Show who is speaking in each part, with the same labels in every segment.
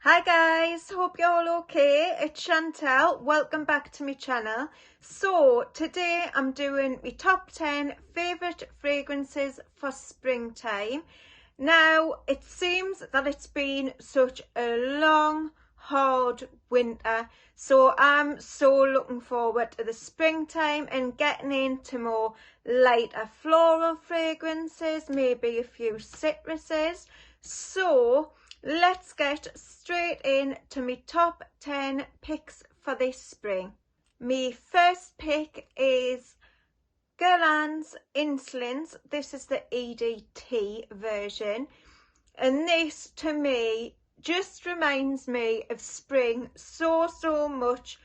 Speaker 1: Hi guys, hope you're all okay. It's Chantel. Welcome back to my channel. So today I'm doing my top 10 favourite fragrances for springtime. Now it seems that it's been such a long, hard winter, so I'm so looking forward to the springtime and getting into more lighter floral fragrances, maybe a few citruses. So let's get straight in to my top 10 picks for this spring. My first pick is Gerland Insolence. This is the EDT version, and this to me just reminds me of spring so much.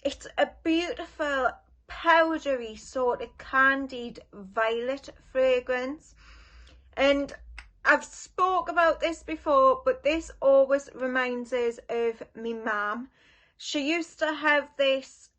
Speaker 1: It's a beautiful powdery sort of candied violet fragrance, and I've spoke about this before, but this always reminds us of me mum. She used to have this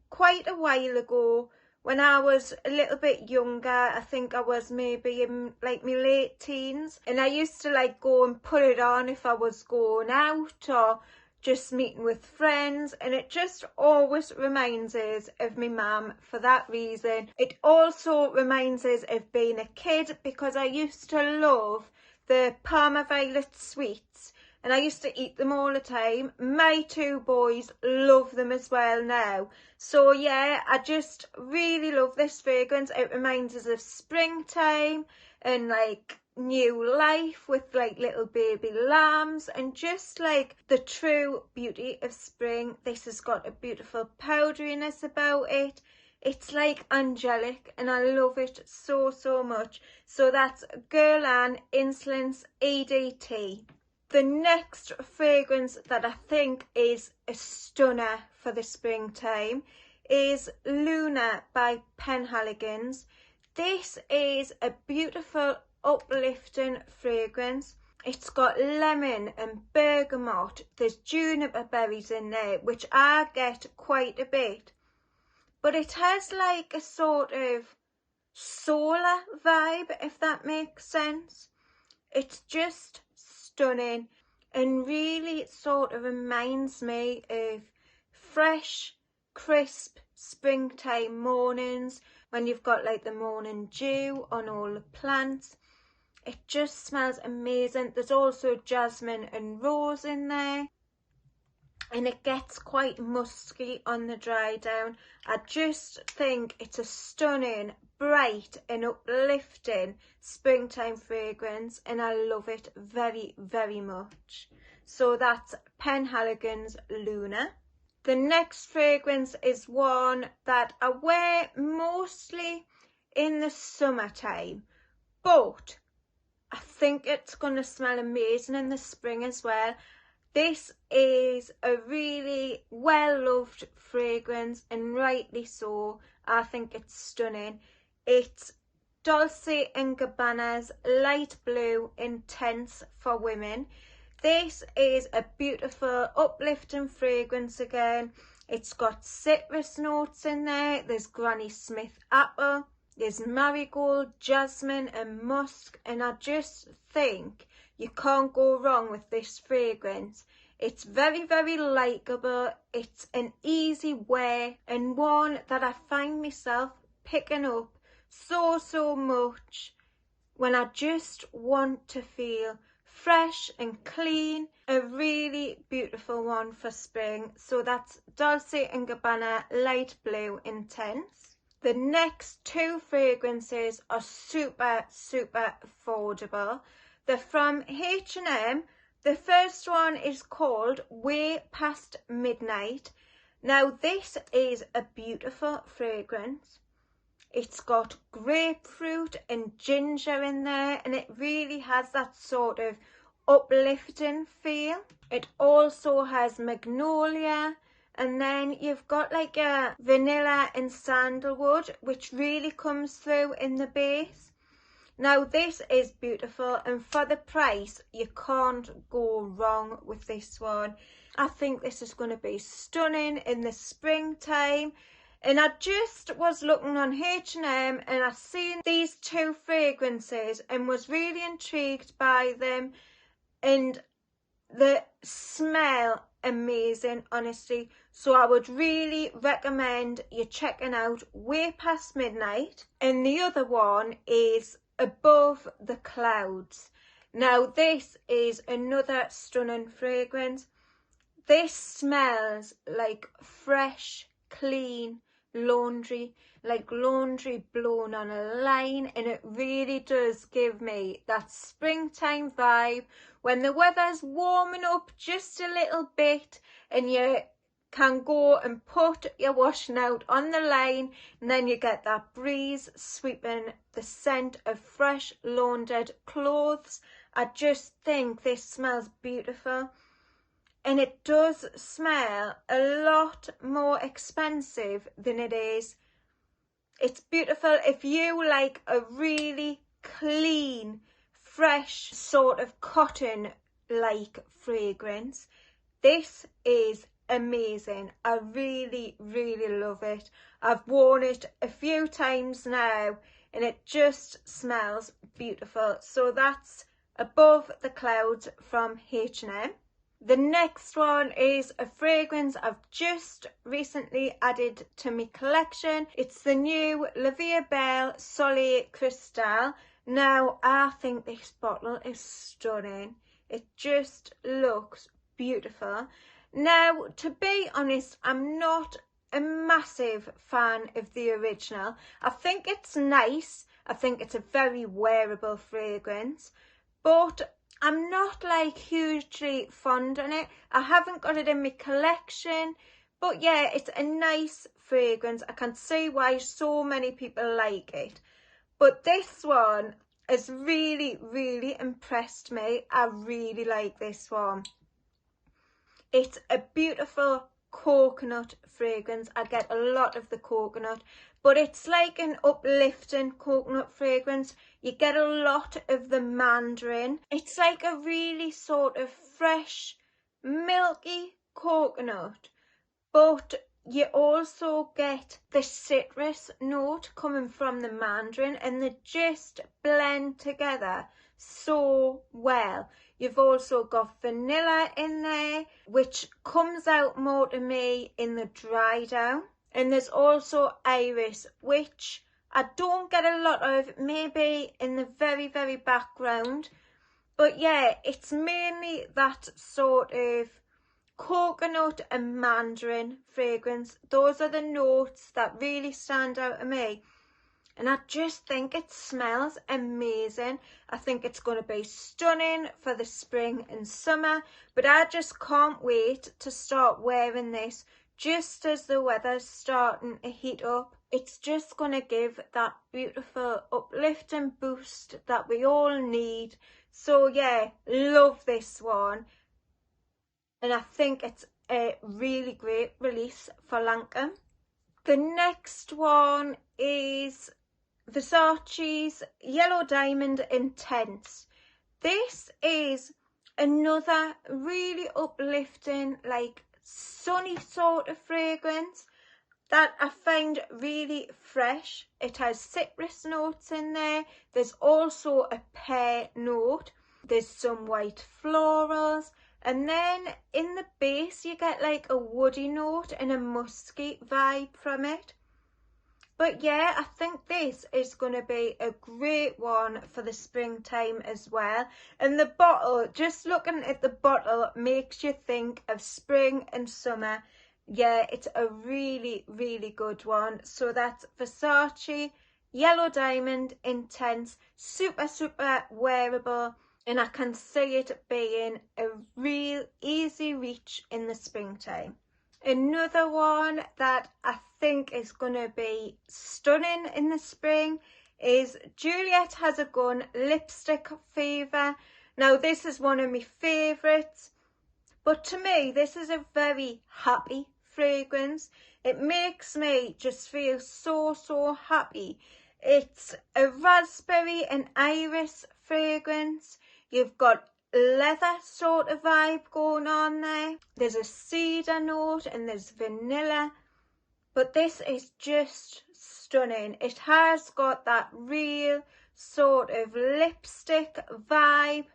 Speaker 1: quite a while ago when I was a little bit younger. I think I was maybe in like my late teens, and I used to like go and put it on if I was going out or just meeting with friends, and it just always reminds us of my mum for that reason. It also reminds us of being a kid because I used to love the Parma Violet sweets and I used to eat them all the time. My two boys love them as well now. So yeah, I just really love this fragrance. It reminds us of springtime and like new life with like little baby lambs and just like the true beauty of spring. This has got a beautiful powderiness about it. It's like angelic and I love it so much. So that's Gerland Insolence EDT. The next fragrance that I think is a stunner for the springtime is Luna by Penhaligons. This is a beautiful uplifting fragrance. It's got lemon and bergamot. There's juniper berries in there, which I get quite a bit. But it has like a sort of solar vibe, if that makes sense. It's just stunning and really sort of reminds me of fresh, crisp springtime mornings when you've got like the morning dew on all the plants. It just smells amazing. There's also jasmine and rose in there, and it gets quite musky on the dry down. I just think it's a stunning, bright and uplifting springtime fragrance, and I love it very much. So that's Penhaligons Luna. The next fragrance is one that I wear mostly in the summertime, but I think it's going to smell amazing in the spring as well. This is a really well-loved fragrance, and rightly so. I think it's stunning. It's Dolce & Gabbana's Light Blue Intense for Women. This is a beautiful, uplifting fragrance again. It's got citrus notes in there. There's Granny Smith apple. There's marigold, jasmine and musk, and I just think you can't go wrong with this fragrance. It's very likeable. It's an easy wear and one that I find myself picking up so much when I just want to feel fresh and clean. A really beautiful one for spring. So that's Dolce & Gabbana Light Blue Intense. The next two fragrances are super affordable. They're from H&M. The first one is called Way Past Midnight. Now this is a beautiful fragrance. It's got grapefruit and ginger in there, and it really has that sort of uplifting feel. It also has magnolia, and then you've got like a vanilla and sandalwood, which really comes through in the base. Now this is beautiful, and for the price you can't go wrong with this one. I think this is going to be stunning in the springtime. And I just was looking on H&M and I seen these two fragrances and was really intrigued by them, and the smell amazing, honestly. So I would really recommend you checking out Way Past Midnight. And the other one is Above the Clouds. Now this is another stunning fragrance. This smells like fresh, clean laundry, like laundry blown on a line, and it really does give me that springtime vibe when the weather's warming up just a little bit and you can go and put your washing out on the line, and then you get that breeze sweeping the scent of fresh laundered clothes. I just think this smells beautiful. And it does smell a lot more expensive than it is. It's beautiful. If you like a really clean, fresh sort of cotton-like fragrance, this is amazing. I really, really love it. I've worn it a few times now and it just smells beautiful. So that's Above the Clouds from H&M. The next one is a fragrance I've just recently added to my collection. It's the new Belle Soleil Crystal. Now, I think this bottle is stunning. It just looks beautiful. Now, to be honest, I'm not a massive fan of the original. I think it's nice. I think it's a very wearable fragrance. But I'm not like hugely fond on it. I haven't got it in my collection, but yeah, it's a nice fragrance. I can see why so many people like it. But this one has really, really impressed me. I really like this one. It's a beautiful coconut fragrance. I get a lot of the coconut, but it's like an uplifting coconut fragrance. You get a lot of the mandarin. It's like a really sort of fresh, milky coconut, but you also get the citrus note coming from the mandarin, and they just blend together so well. You've also got vanilla in there, which comes out more to me in the dry down. And there's also iris, which I don't get a lot of, maybe in the very, very background. But yeah, it's mainly that sort of coconut and mandarin fragrance. Those are the notes that really stand out to me. And I just think it smells amazing. I think it's going to be stunning for the spring and summer. But I just can't wait to start wearing this just as the weather's starting to heat up. It's just going to give that beautiful uplifting boost that we all need. So yeah, love this one. And I think it's a really great release for Lancome. The next one is Versace's Yellow Diamond Intense. This is another really uplifting, like sunny sort of fragrance that I find really fresh. It has citrus notes in there. There's also a pear note. There's some white florals. And then in the base you get like a woody note and a musky vibe from it. But yeah, I think this is going to be a great one for the springtime as well. And the bottle, just looking at the bottle, makes you think of spring and summer. Yeah, it's a really, really good one. So that's Versace Yellow Diamond Intense. Super, super wearable. And I can see it being a real easy reach in the springtime. Another one that I think is going to be stunning in the spring is Juliet Has a Gun Lipstick Fever. Now this is one of my favourites, but to me this is a very happy fragrance. It makes me just feel so, so happy. It's a raspberry and iris fragrance. You've got leather sort of vibe going on there. There's a cedar note and there's vanilla, but this is just stunning. It has got that real sort of lipstick vibe,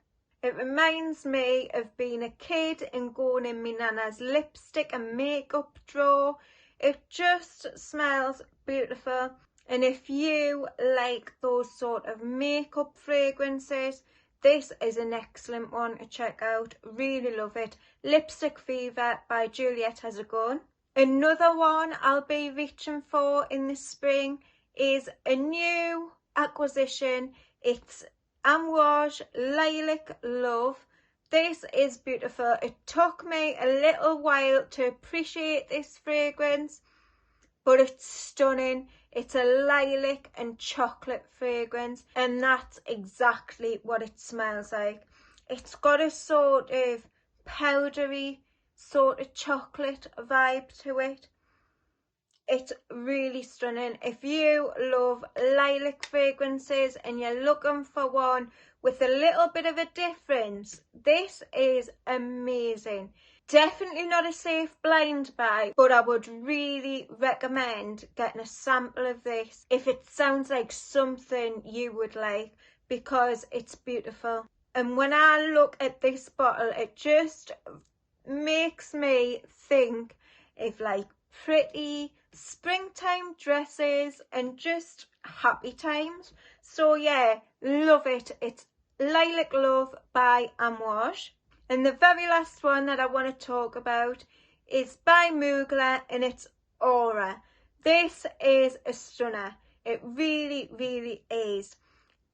Speaker 1: It reminds me of being a kid and going in my nana's lipstick and makeup drawer. It just smells beautiful. And if you like those sort of makeup fragrances, this is an excellent one to check out. Really love it. Lipstick Fever by Juliette Has a Gun. Another one I'll be reaching for in the spring is a new acquisition. It's Amouage Lilac Love. This is beautiful. It took me a little while to appreciate this fragrance, but it's stunning. It's a lilac and chocolate fragrance, and that's exactly what it smells like. It's got a sort of powdery, sort of chocolate vibe to it. It's really stunning. If you love lilac fragrances and you're looking for one with a little bit of a difference, this is amazing. Definitely not a safe blind buy, but I would really recommend getting a sample of this if it sounds like something you would like, because it's beautiful. And when I look at this bottle, it just makes me think of like pretty springtime dresses and just happy times. So yeah, love it. It's Lilac Love by Amouage. And the very last one that I want to talk about is by Mugler, and it's Aura. This is a stunner. It really, really is.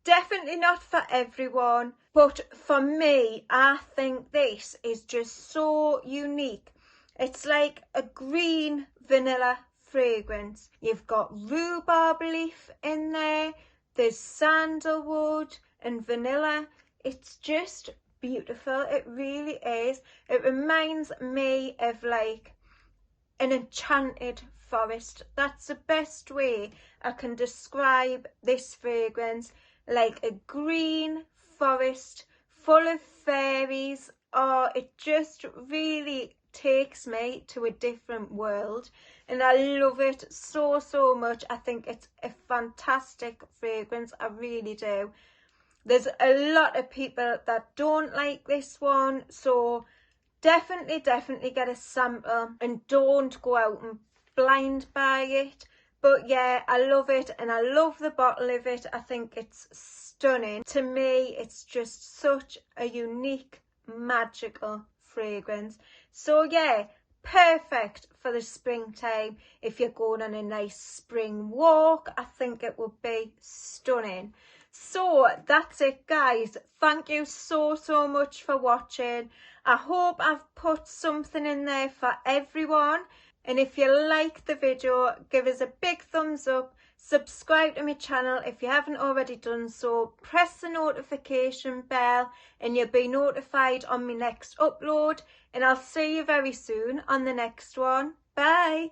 Speaker 1: Definitely not for everyone, but for me, I think this is just so unique. It's like a green vanilla fragrance. You've got rhubarb leaf in there, there's sandalwood and vanilla. It's just beautiful. It really is. It reminds me of like an enchanted forest. That's the best way I can describe this fragrance. Like a green forest full of fairies. Oh, it just really takes me to a different world, and I love it so much. I think it's a fantastic fragrance. I really do. There's a lot of people that don't like this one, so definitely get a sample and don't go out and blind buy it. But yeah, I love it, and I love the bottle of it. I think it's stunning. To me, it's just such a unique, magical fragrance. So yeah, perfect for the springtime. If you're going on a nice spring walk, I think it would be stunning. So that's it, guys. Thank you so much for watching. I hope I've put something in there for everyone. And if you like the video, give us a big thumbs up. Subscribe to my channel if you haven't already done so. Press the notification bell and you'll be notified on my next upload. And I'll see you very soon on the next one. Bye.